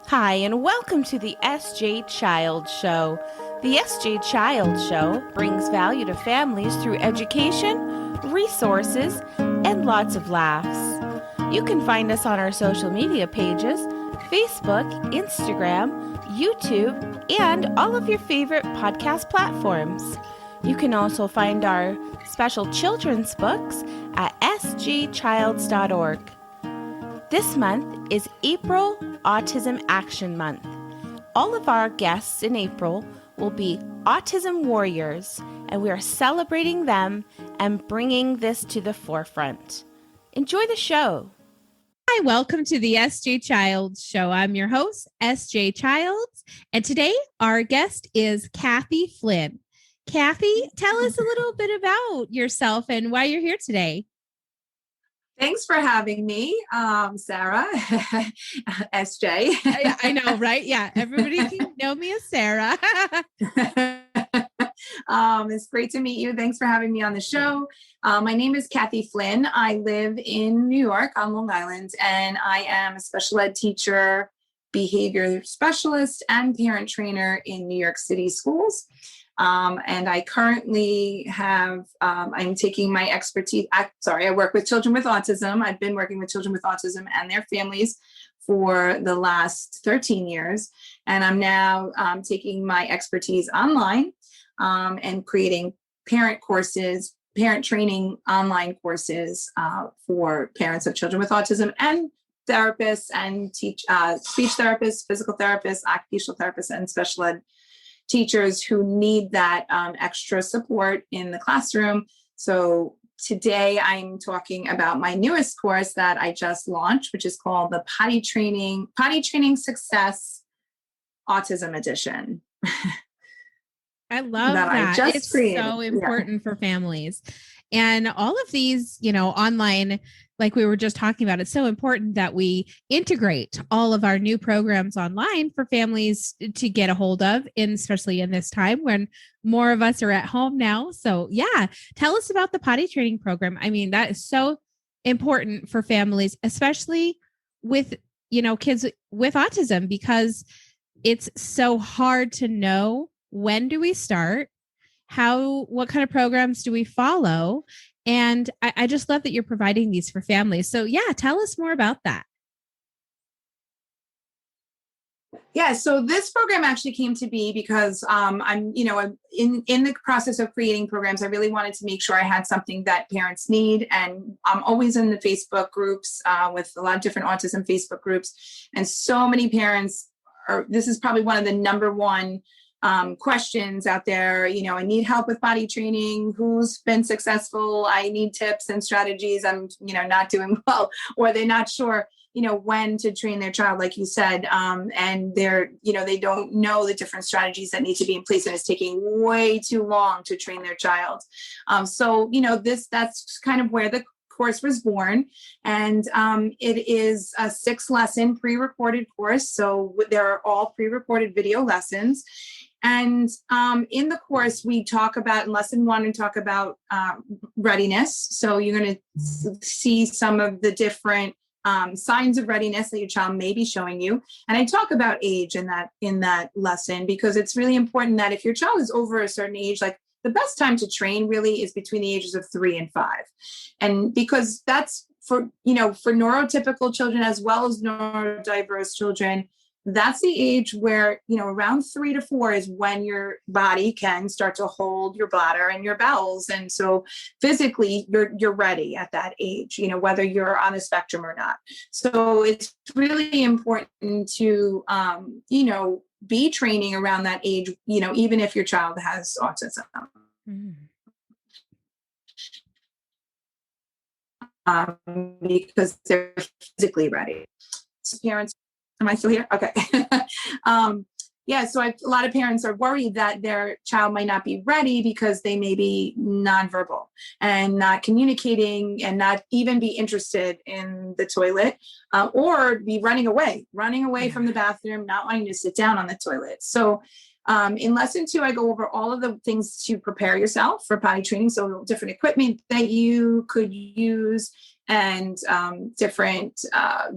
Hi, and welcome to the SJ Child Show. The SJ Child Show brings value to families through education, resources, and lots of laughs. You can find us on our social media pages, Facebook, Instagram, YouTube, and all of your favorite podcast platforms. You can also find our special children's books at sjchilds.org. This month is April Autism Action Month. All of our guests in April will be autism warriors, and we are celebrating them and bringing this to the forefront. Enjoy the show. Hi, welcome to the SJ Childs Show. I'm your host, SJ Childs, and today our guest is Kathi Flynn. Kathi, tell us a little bit about yourself and why you're here today. Thanks for having me, Sarah, SJ. I know, right? Yeah, everybody can know me as Sarah. It's great to meet you. Thanks for having me on the show. My name is Kathi Flynn. I live in New York on Long Island, and I am a special ed teacher, behavior specialist, and parent trainer in New York City schools. And I currently have, I'm taking my expertise. I work with children with autism. I've been working with children with autism and their families for the last 13 years. And I'm now taking my expertise online and creating parent courses, parent training online courses for parents of children with autism and therapists and speech therapists, physical therapists, occupational therapists, and special ed teachers who need that extra support in the classroom. So today I'm talking about my newest course that I just launched, which is called the Potty Training Success Autism Edition. I love that. It's created. So important for families. And all of these, online, like we were just talking about, it's so important that we integrate all of our new programs online for families to get a hold of, especially in this time when more of us are at home now. So yeah, tell us about the potty training program. I mean, that is so important for families, especially with, kids with autism, because it's so hard to know when do we start, what kind of programs do we follow? And I just love that you're providing these for families. So yeah, tell us more about that. Yeah, so this program actually came to be because I'm in the process of creating programs. I really wanted to make sure I had something that parents need. And I'm always in the Facebook groups with a lot of different autism Facebook groups. And so many parents this is probably one of the number one questions out there. I need help with potty training. Who's been successful? I need tips and strategies. I'm, not doing well, or they're not sure, when to train their child, like you said. And they're, they don't know the different strategies that need to be in place, and it's taking way too long to train their child. So, that's kind of where the course was born, and it is a 6-lesson pre-recorded course. So there are all pre-recorded video lessons. And in the course, we talk about, in lesson 1, we talk about readiness. So you're going to see some of the different signs of readiness that your child may be showing you. And I talk about age in that lesson, because it's really important that if your child is over a certain age, like the best time to train really is between the ages of 3 and 5. And because that's for neurotypical children as well as neurodiverse children, that's the age where, around 3 to 4 is when your body can start to hold your bladder and your bowels. And so physically you're ready at that age, whether you're on the spectrum or not. So it's really important to, be training around that age, even if your child has autism. Because they're physically ready. So parents, am I still here? Okay. So a lot of parents are worried that their child might not be ready because they may be nonverbal and not communicating and not even be interested in the toilet, or be running away from the bathroom, not wanting to sit down on the toilet. So in lesson 2, I go over all of the things to prepare yourself for potty training. So different equipment that you could use, and different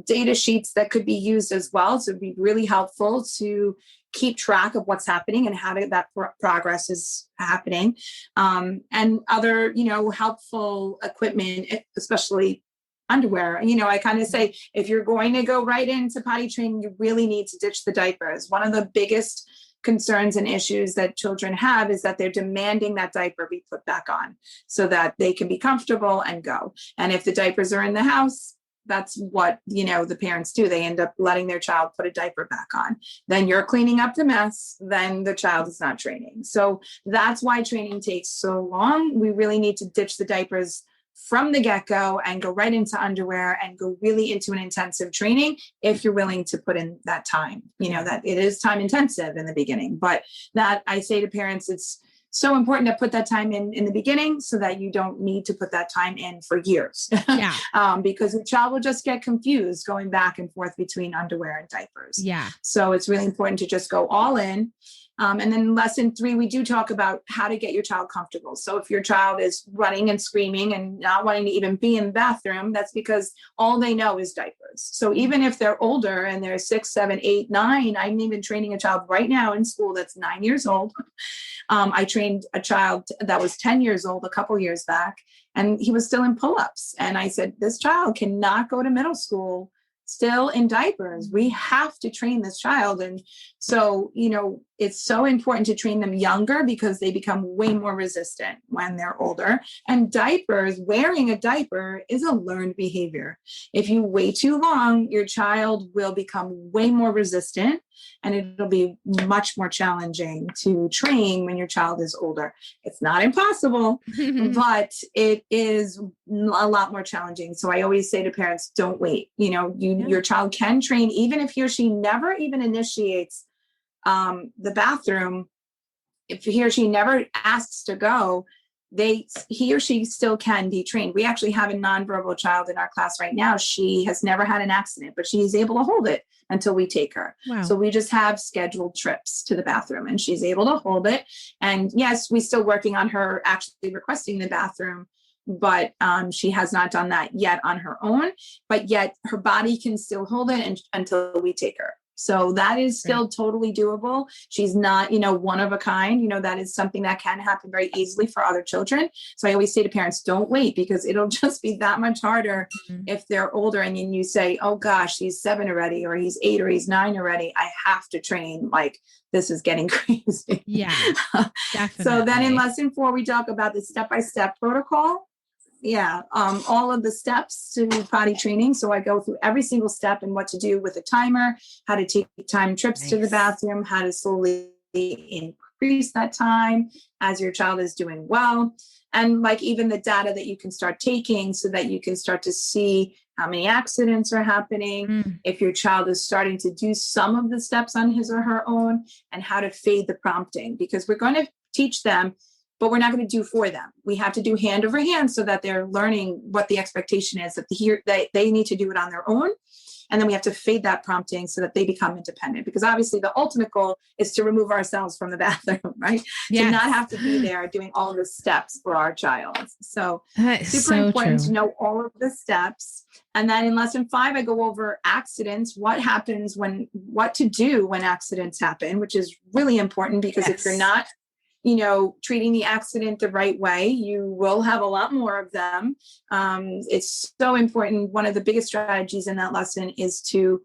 data sheets that could be used as well. So it'd be really helpful to keep track of what's happening and how that progress is happening, and other, helpful equipment, especially underwear. I kind of say, if you're going to go right into potty training, you really need to ditch the diapers. One of the biggest concerns and issues that children have is that they're demanding that diaper be put back on so that they can be comfortable and go. And if the diapers are in the house, that's what, the parents do. They end up letting their child put a diaper back on. Then you're cleaning up the mess. Then the child is not training. So that's why training takes so long. We really need to ditch the diapers from the get-go and go right into underwear and go really into an intensive training if you're willing to put in that time. That it is time intensive in the beginning, but that I say to parents, it's so important to put that time in the beginning so that you don't need to put that time in for years. Yeah. Because the child will just get confused going back and forth between underwear and diapers. Yeah. So it's really important to just go all in. And then lesson 3, we do talk about how to get your child comfortable. So if your child is running and screaming and not wanting to even be in the bathroom, that's because all they know is diapers. So even if they're older and they're 6, 7, 8, 9, I'm even training a child right now in school that's 9 years old. I trained a child that was 10 years old a couple years back, and he was still in pull-ups. And I said, this child cannot go to middle school still in diapers. We have to train this child. And so, it's so important to train them younger because they become way more resistant when they're older. And diapers, wearing a diaper is a learned behavior. If you wait too long, your child will become way more resistant, and it'll be much more challenging to train when your child is older. It's not impossible, but it is a lot more challenging. So I always say to parents, don't wait. Your child can train even if he or she never even initiates the bathroom. If he or she never asks to go, he or she still can be trained. We actually have a nonverbal child in our class right now. She has never had an accident, but she's able to hold it until we take her. Wow. So we just have scheduled trips to the bathroom and she's able to hold it. And yes, we're still working on her actually requesting the bathroom, but she has not done that yet on her own, but yet her body can still hold it until we take her. So that is still totally doable. She's not, one of a kind. That is something that can happen very easily for other children. So I always say to parents, don't wait, because it'll just be that much harder if they're older. And then you say, oh gosh, he's 7 already, or he's 8, or he's 9 already. I have to train. Like, this is getting crazy. Yeah, definitely. So then in lesson 4, we talk about the step-by-step protocol. Yeah, all of the steps to potty training. So I go through every single step and what to do with a timer, how to take time trips to the bathroom, how to slowly increase that time as your child is doing well. And like even the data that you can start taking so that you can start to see how many accidents are happening, if your child is starting to do some of the steps on his or her own, and how to fade the prompting, because we're going to teach them, but we're not going to do for them. We have to do hand over hand so that they're learning what the expectation is, that they need to do it on their own. And then we have to fade that prompting so that they become independent, because obviously the ultimate goal is to remove ourselves from the bathroom, right? Yes. To not have to be there doing all the steps for our child. So super important to know all of the steps. And then in lesson 5, I go over accidents, what to do when accidents happen, which is really important, because if you're not treating the accident the right way, you will have a lot more of them. It's so important. One of the biggest strategies in that lesson is to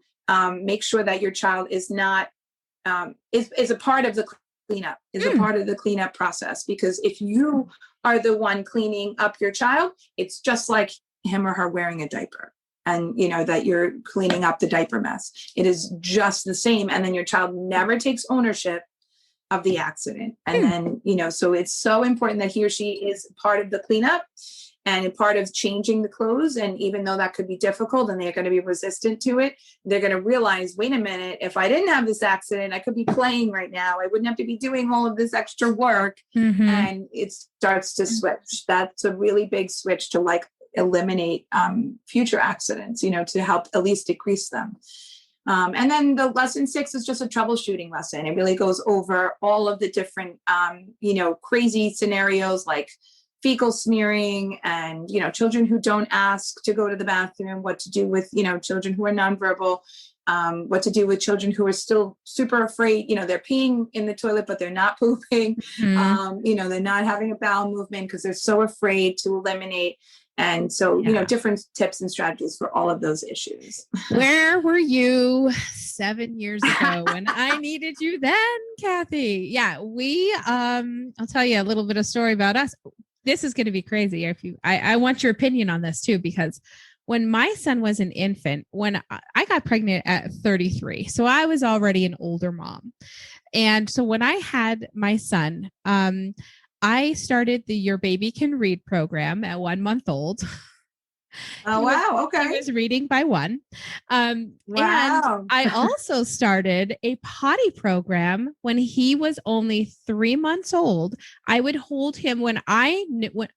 make sure that your child is not, is a part of the cleanup, a part of the cleanup process. Because if you are the one cleaning up your child, it's just like him or her wearing a diaper. And, that you're cleaning up the diaper mess. It is just the same. And then your child never takes ownership of the accident. And then, so it's so important that he or she is part of the cleanup and a part of changing the clothes. And even though that could be difficult and they're going to be resistant to it, they're going to realize, wait a minute, if I didn't have this accident, I could be playing right now. I wouldn't have to be doing all of this extra work. And it starts to switch. That's a really big switch to eliminate future accidents, to help at least decrease them. And then the lesson 6 is just a troubleshooting lesson. It really goes over all of the different, crazy scenarios, like fecal smearing and, children who don't ask to go to the bathroom, what to do with, children who are nonverbal, what to do with children who are still super afraid, they're peeing in the toilet, but they're not pooping. They're not having a bowel movement because they're so afraid to eliminate. And so, different tips and strategies for all of those issues. Where were you 7 years ago when I needed you then, Kathi? Yeah, I'll tell you a little bit of story about us. This is going to be crazy. I want your opinion on this too, because when my son was an infant, when I got pregnant at 33, so I was already an older mom. And so when I had my son, I started the Your Baby Can Read program at 1 month old. Oh, wow. Okay. He was reading by one. Wow. And I also started a potty program when he was only 3 months old. I would hold him when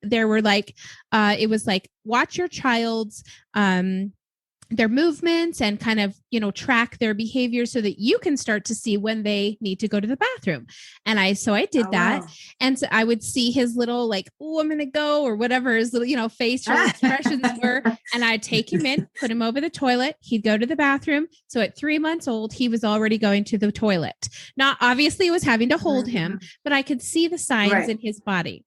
there were it was like, watch your child's, their movements and kind of, track their behavior so that you can start to see when they need to go to the bathroom. And I did that. Wow. And so I would see his little oh, I'm going to go, or whatever his little, facial expressions were. And I'd take him in, put him over the toilet. He'd go to the bathroom. So at 3 months old, he was already going to the toilet. Not obviously was having to hold him, but I could see the signs in his body.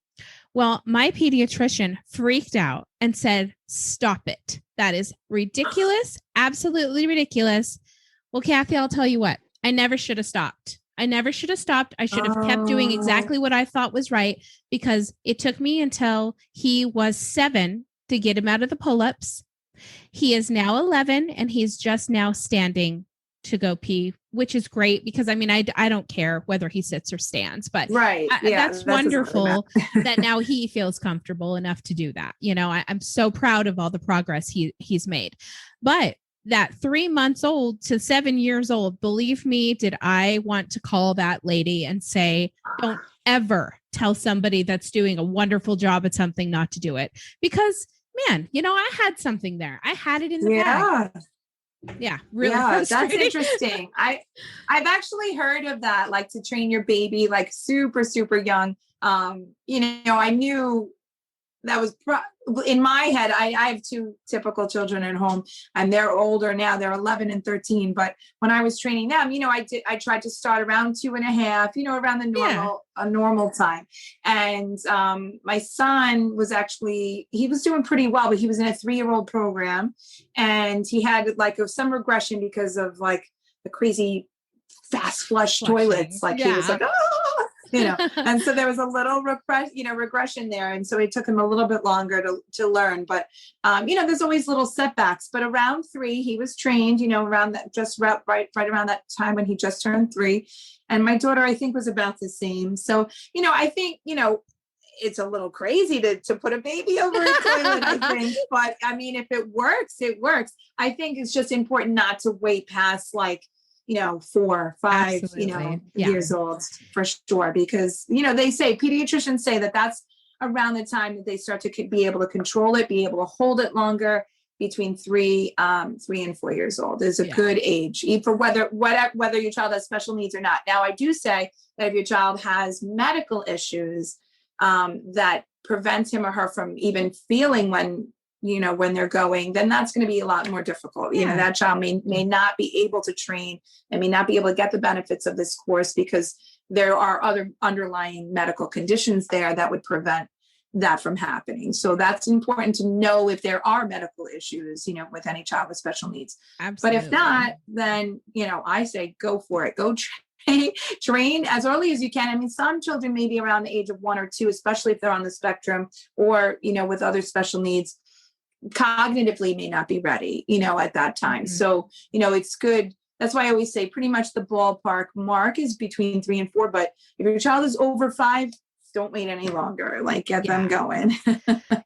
Well, my pediatrician freaked out and said, stop it. That is ridiculous. Absolutely ridiculous. Well, Kathi, I'll tell you what, I never should have stopped. I should have kept doing exactly what I thought was right, because it took me until he was 7 to get him out of the pull-ups. He is now 11 and he's just now standing to go pee, which is great because I don't care whether he sits or stands, but that's wonderful that now he feels comfortable enough to do that. I'm so proud of all the progress he's made. But that 3 months old to 7 years old, believe me, did I want to call that lady and say, don't ever tell somebody that's doing a wonderful job at something not to do it, because man, I had something there. I had it in the bag. Yeah, really. Yeah, that's interesting. I've actually heard of that, to train your baby super, super young. I knew that was in my head. I have 2 typical children at home, and they're older now. They're 11 and 13. But when I was training them, I tried to start around 2.5, around the normal time. And my son was he was doing pretty well, but he was in a 3-year-old program, and he had some regression because of the crazy fast flush toilets. He was oh! And so there was a little regression there. And so it took him a little bit longer to learn, but, there's always little setbacks, but around 3, he was trained, around that, just right around that time when he just turned 3. And my daughter, I think, was about the same. So, I think, it's a little crazy to put a baby over a toilet, I think, but if it works, it works. I think it's just important not to wait past 4, 5, years old for sure. Because, pediatricians say that's around the time that they start to be able to control it, be able to hold it longer. Between 3 and 4 years old is a good age for whether your child has special needs or not. Now, I do say that if your child has medical issues that prevents him or her from even feeling when they're going, then that's going to be a lot more difficult. That child may not be able to train and may not be able to get the benefits of this course because there are other underlying medical conditions there that would prevent that from happening. So that's important to know if there are medical issues, with any child with special needs. Absolutely. But if not, then, I say go for it. Go train as early as you can. Some children may be around the age of 1 or 2, especially if they're on the spectrum or, with other special needs, cognitively may not be ready, at that time. Mm-hmm. So, it's good. That's why I always say pretty much the ballpark mark is between 3 and 4. But if your child is over 5, don't wait any longer. Get them going.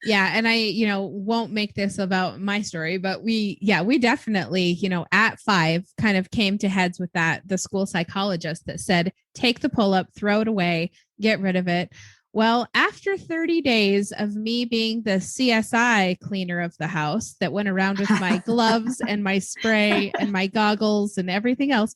Yeah. And I, won't make this about my story, but we definitely, at 5 kind of came to heads with the school psychologist that said, take the pull-up, throw it away, get rid of it. Well, after 30 days of me being the CSI cleaner of the house that went around with my gloves and my spray and my goggles and everything else,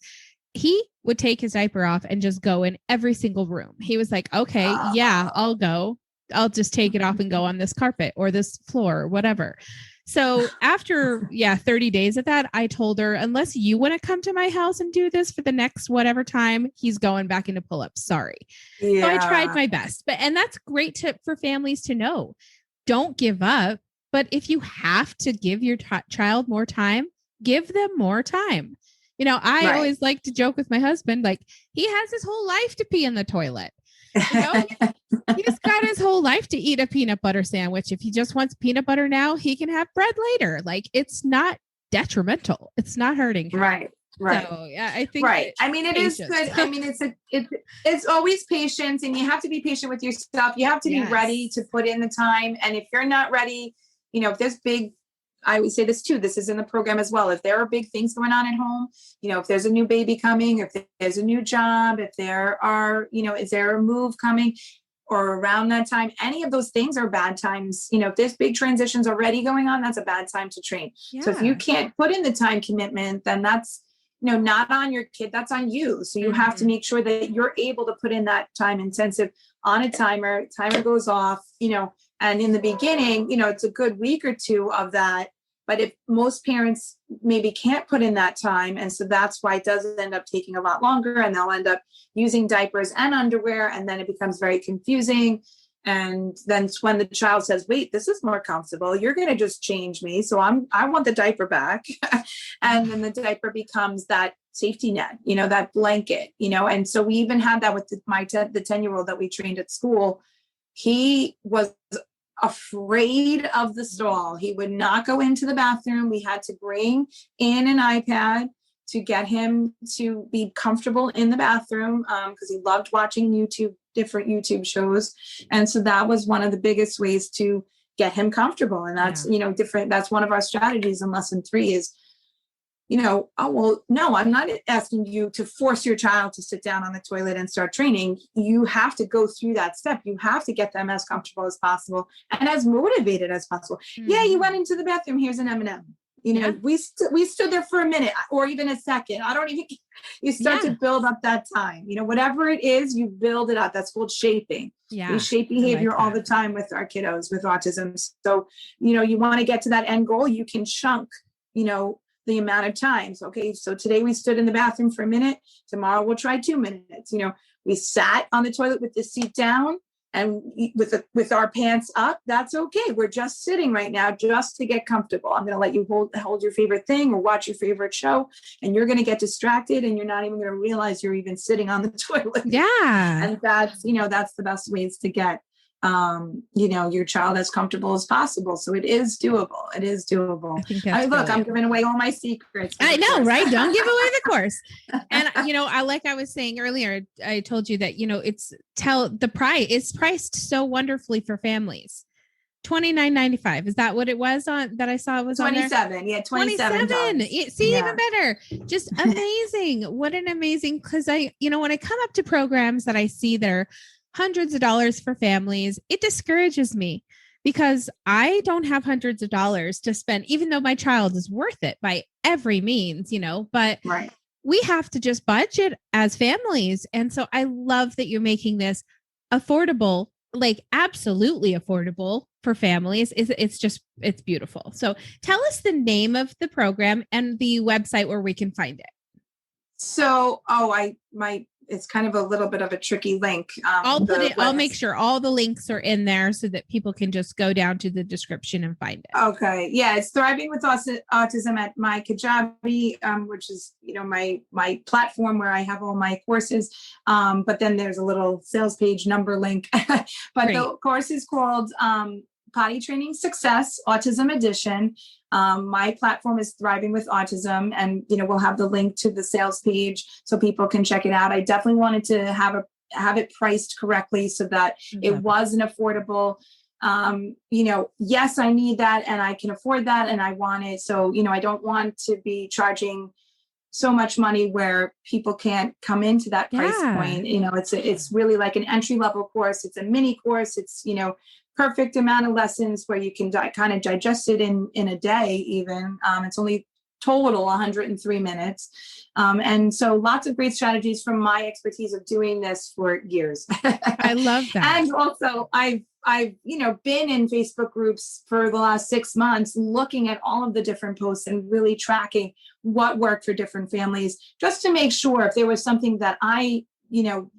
he would take his diaper off and just go in every single room. He was like, okay, yeah, I'll go. I'll just take it off and go on this carpet or this floor or whatever. So after 30 days of that, I told her, unless you want to come to my house and do this for the next whatever time, he's going back into pull-ups. Sorry. Yeah. So I tried my best. And that's a great tip for families to know. Don't give up. But if you have to give your child more time, give them more time. You know, I always like to joke with my husband, like, he has his whole life to pee in the toilet. You know, he's got his whole life to eat a peanut butter sandwich. If he just wants peanut butter now, he can have bread later. Like, it's not detrimental. It's not hurting him. Right. So, yeah, I think. Right. I mean, it is good. I mean, it's always patience, and you have to be patient with yourself. You have to be ready to put in the time. And if you're not ready, you know, if there's I would say this too, this is in the program as well. If there are big things going on at home, you know, if there's a new baby coming, if there's a new job, if there are, you know, is there a move coming or around that time, any of those things are bad times. You know, if there's big transitions already going on, that's a bad time to train. So if you can't put in the time commitment, then that's, you know, not on your kid, that's on you. So you have to make sure that you're able to put in that time intensive on a timer goes off, you know, and in the beginning, you know, it's a good week or two of that. But if most parents maybe can't put in that time, and so that's why it does end up taking a lot longer, and they'll end up using diapers and underwear, and then it becomes very confusing. And then when the child says, wait, this is more comfortable, you're going to just change me. So I want the diaper back. And then the diaper becomes that safety net, you know, that blanket, you know. And so we even had that with the 10-year-old that we trained at school. He was afraid of the stall. He would not go into the bathroom. We had to bring in an iPad to get him to be comfortable in the bathroom, because he loved watching different YouTube shows. And so that was one of the biggest ways to get him comfortable. And that's, you know, different. That's one of our strategies in lesson 3 is, you know, oh, well, no, I'm not asking you to force your child to sit down on the toilet and start training. You have to go through that step. You have to get them as comfortable as possible and as motivated as possible. Yeah, you went into the bathroom. Here's an M&M. You know, we stood there for a minute or even a second. You start to build up that time. You know, whatever it is, you build it up. That's called shaping. We shape behavior all the time with our kiddos with autism. So, you know, you want to get to that end goal, you can chunk, you know, the amount of times. Okay, so today we stood in the bathroom for a minute. Tomorrow we'll try 2 minutes. You know, we sat on the toilet with the seat down and with our pants up. That's okay. We're just sitting right now just to get comfortable. I'm going to let you hold your favorite thing or watch your favorite show, and you're going to get distracted and you're not even going to realize you're even sitting on the toilet. Yeah. And that's, you know, that's the best ways to get you know, your child as comfortable as possible. So it is doable. It is doable. I think that's look, I'm giving away all my secrets. I know, right? Don't give away the course. And, you know, like I was saying earlier, I told you that, you know, it's priced so wonderfully for families. $29.95. Is that what it was that I saw was 27. On there? Yeah, 27. See, even better. Just amazing. What an amazing, because you know, when I come up to programs that I see that are hundreds of dollars for families, it discourages me because I don't have hundreds of dollars to spend, even though my child is worth it by every means, you know, but we have to just budget as families. And so I love that you're making this affordable, like absolutely affordable for families. It's beautiful. So tell us the name of the program and the website where we can find it. So, it's kind of a little bit of a tricky link. I'll make sure all the links are in there so that people can just go down to the description and find it. Okay. Yeah. It's Thriving with Autism at my Kajabi, which is, you know, my platform where I have all my courses. But then there's a little sales page number link, but the course is called, Potty Training Success Autism Edition. My platform is Thriving with Autism, and you know, we'll have the link to the sales page so people can check it out. I definitely wanted to have it priced correctly so that it was an affordable. You know, yes, I need that and I can afford that and I want it. So, you know, I don't want to be charging so much money where people can't come into that price point. You know, it's really like an entry level course. It's a mini course. It's, you know, perfect amount of lessons where you can kind of digest it in a day even. It's only total 103 minutes. And so lots of great strategies from my expertise of doing this for years. I love that. And also I've been in Facebook groups for the last 6 months, looking at all of the different posts and really tracking what worked for different families, just to make sure if there was something that I,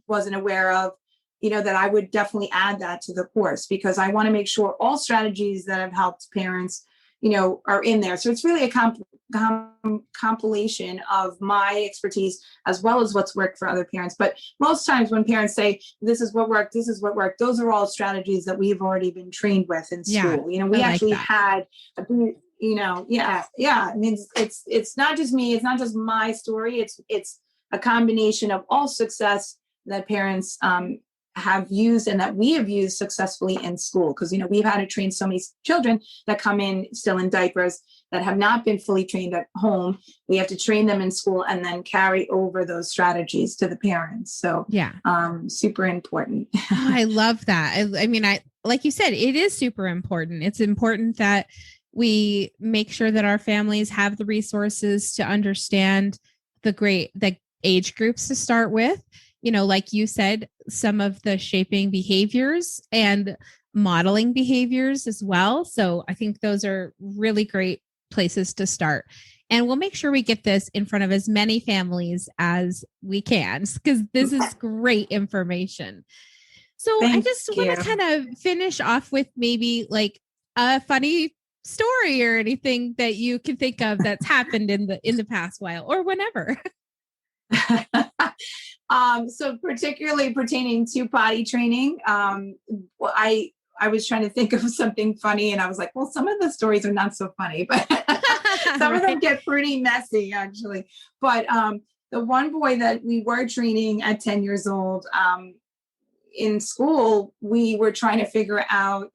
wasn't aware of, that I would definitely add that to the course, because I want to make sure all strategies that have helped parents, are in there. So it's really a compilation of my expertise as well as what's worked for other parents. But most times when parents say, this is what worked, those are all strategies that we've already been trained with in school. We actually had, I mean, it's not just me, it's not just my story. It's a combination of all success that parents, have used and that we have used successfully in school. Because, we've had to train so many children that come in still in diapers that have not been fully trained at home. We have to train them in school and then carry over those strategies to the parents. So super important. I love that. I mean, like you said, it is super important. It's important that we make sure that our families have the resources to understand the age groups to start with. Like you said, some of the shaping behaviors and modeling behaviors as well. So I think those are really great places to start. And we'll make sure we get this in front of as many families as we can, because this is great information. So I just want to kind of finish off with maybe like a funny story or anything that you can think of that's happened in the past while or whenever. So particularly pertaining to potty training, I was trying to think of something funny, and I was like, well, some of the stories are not so funny, but some of them get pretty messy actually. But the one boy that we were training at 10 years old, in school, we were trying to figure out,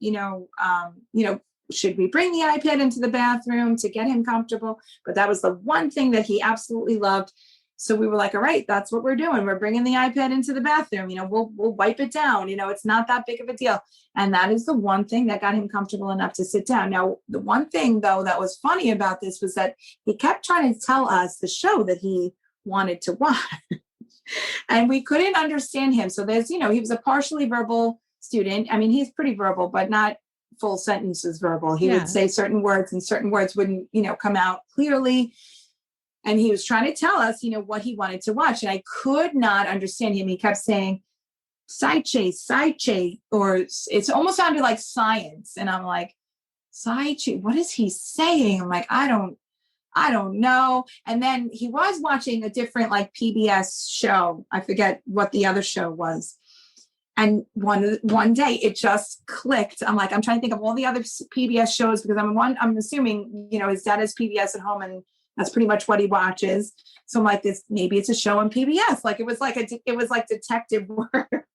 should we bring the iPad into the bathroom to get him comfortable? But that was the one thing that he absolutely loved. So we were like, all right, that's what we're doing. We're bringing the iPad into the bathroom. We'll wipe it down. It's not that big of a deal. And that is the one thing that got him comfortable enough to sit down. Now, the one thing, though, that was funny about this was that he kept trying to tell us the show that he wanted to watch. And we couldn't understand him. So there's, he was a partially verbal student. I mean, he's pretty verbal, but not full sentences verbal. He would say certain words and certain words wouldn't, come out clearly. And he was trying to tell us, what he wanted to watch. And I could not understand him. He kept saying, side chase, or it's almost sounded like science. And I'm like, side chase, what is he saying? I'm like, I don't know. And then he was watching a different like PBS show. I forget what the other show was. And one day it just clicked. I'm like, I'm trying to think of all the other PBS shows, because I'm assuming, his dad has PBS at home and that's pretty much what he watches. So I'm like, maybe it's a show on PBS. Like it was like detective work.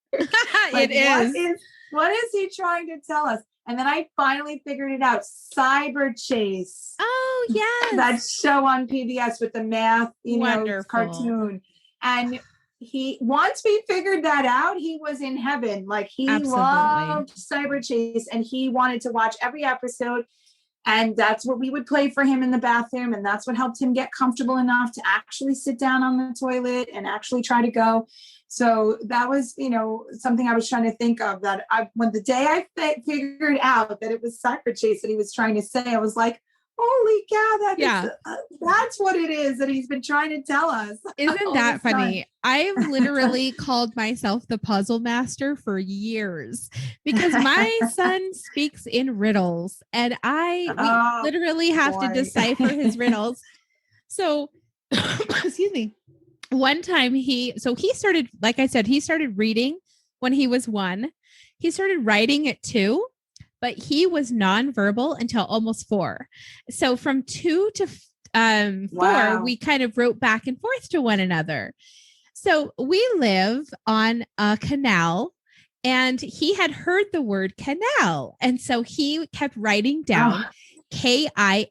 Like, it is. What is he trying to tell us? And then I finally figured it out. Cyber Chase. Oh, yes. That show on PBS with the math, Wonderful. Cartoon. And once we figured that out, he was in heaven. Like he loved Cyber Chase and he wanted to watch every episode. And that's what we would play for him in the bathroom. And that's what helped him get comfortable enough to actually sit down on the toilet and actually try to go. So that was, something I was trying to think of, that when the day I figured out that it was Cyber Chase that he was trying to say, I was like, holy cow, that's what it is that he's been trying to tell us. Isn't that funny? I've literally called myself the puzzle master for years, because my son speaks in riddles and we literally have to decipher his riddles. So, excuse me. One time he started, like I said, he started reading when he was 1. He started writing at 2. But he was nonverbal until almost 4. So from 2 to 4, we kind of wrote back and forth to one another. So we live on a canal, and he had heard the word canal. And so he kept writing down KINNOW.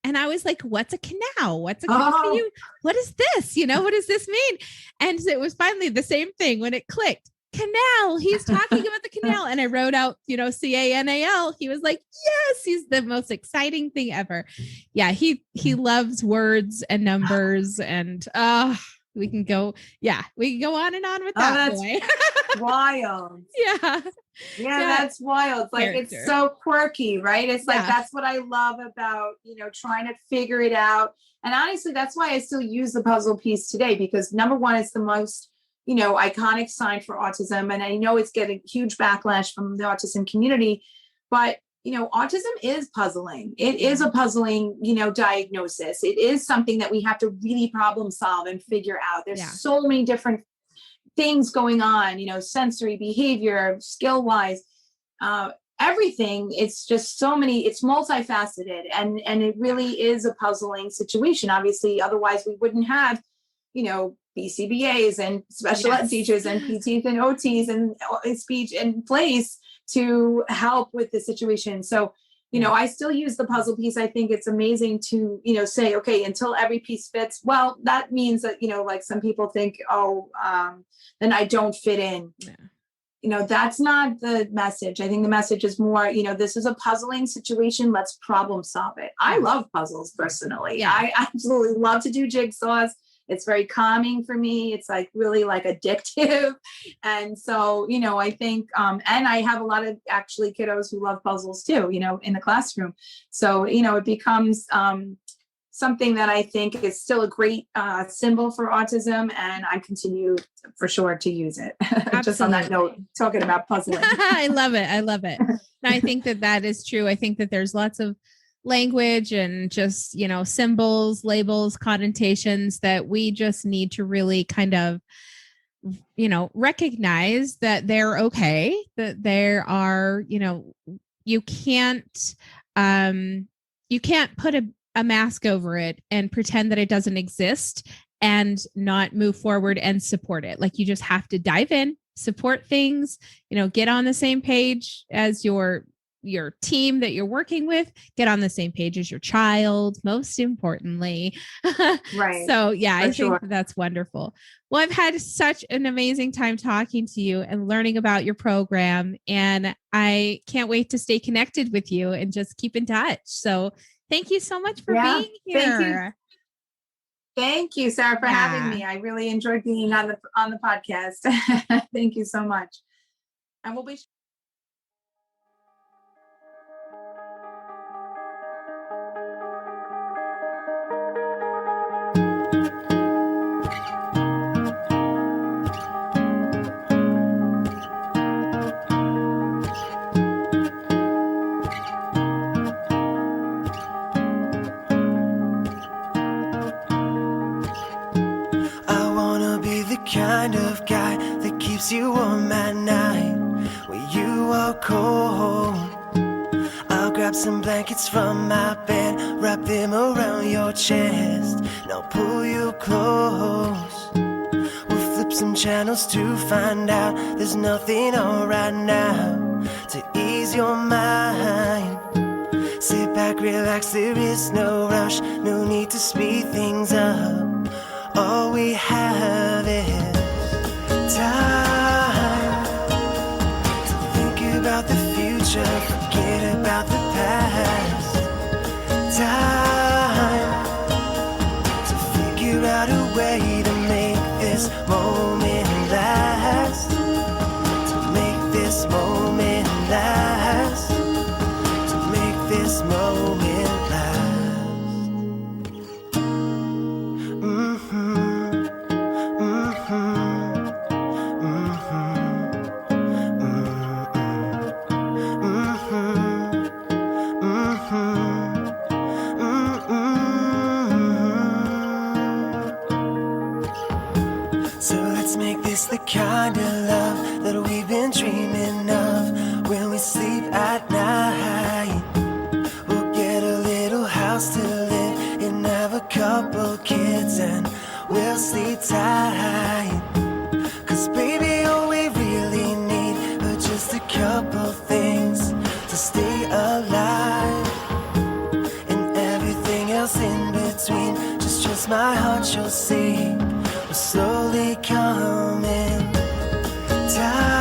And I was like, what's a canal? What's a canal? What is this? What does this mean? And so it was finally the same thing when it clicked. canal. He's talking about the canal. And I wrote out, CANAL. He was like, yes, he's the most exciting thing ever. Yeah. He loves words and numbers and, we can go on and on with that boy. Wild. Yeah. Yeah, that's wild. Like, Character. it's so quirky, right? It's like, that's what I love about, trying to figure it out. And honestly, that's why I still use the puzzle piece today, because number one, it's the most, iconic sign for autism. And I know it's getting huge backlash from the autism community, but autism is puzzling. It is a puzzling, diagnosis. It is something that we have to really problem solve and figure out. There's so many different things going on, sensory, behavior, skill wise, everything. It's just so many, it's multifaceted, and it really is a puzzling situation. Obviously, otherwise we wouldn't have, BCBAs and special ed teachers and PTs and OTs and speech in place to help with the situation. So, I still use the puzzle piece. I think it's amazing to, say, okay, until every piece fits. Well, that means that, like some people think, then I don't fit in. Yeah. That's not the message. I think the message is more, this is a puzzling situation. Let's problem solve it. I love puzzles personally. Yeah. I absolutely love to do jigsaws. It's very calming for me. It's like really like addictive. And so, I think, and I have a lot of actually kiddos who love puzzles too, in the classroom. So, it becomes something that I think is still a great symbol for autism. And I continue for sure to use it. Just on that note, talking about puzzling. I love it. And I think that is true. I think that there's lots of language and just, symbols, labels, connotations that we just need to really kind of, recognize that they're okay, that there are, you can't put a mask over it and pretend that it doesn't exist and not move forward and support it. Like, you just have to dive in, support things, get on the same page as your team that you're working with, get on the same page as your child, most importantly. Right. So I think that's wonderful. Well, I've had such an amazing time talking to you and learning about your program, and I can't wait to stay connected with you and just keep in touch. So thank you so much for being here. Thank you, Sarah, for having me. I really enjoyed being on the podcast. Thank you so much. And we'll be kind of guy that keeps you warm at night when you are cold. I'll grab some blankets from my bed, wrap them around your chest, and I'll pull you close. We'll flip some channels to find out there's nothing on right now to ease your mind. Sit back, relax, there is no rush, no need to speed things up. All we have is time to think about the future, forget about the past. Time to figure out a way to make this moment last. To make this moment last. To make this moment last. The kind of love that we've been dreaming of when we sleep at night. We'll get a little house to live in, have a couple kids, and we'll sleep tight. 'Cause baby, all we really need are just a couple things to stay alive, and everything else in between. Just trust my heart, you'll see. We're slowly coming. Time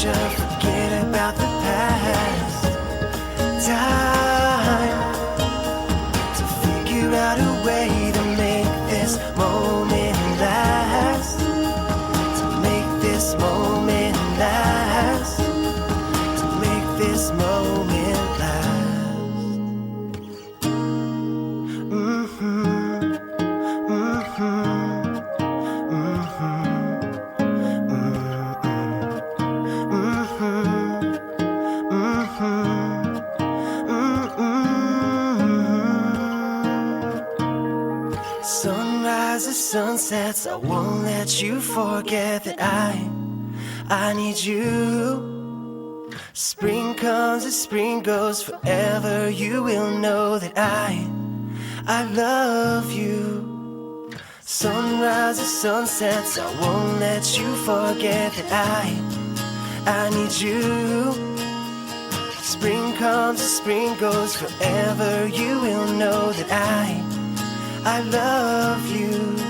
future, forget about the past. Time to figure out a way to make this moment last. To make this moment last. To make this moment last. Sunrises, sunsets, I won't let you forget that I need you. Spring comes as spring goes, forever you will know that I love you. Sunrises, sunsets, I won't let you forget that I need you. Spring comes as spring goes, forever you will know that I love you.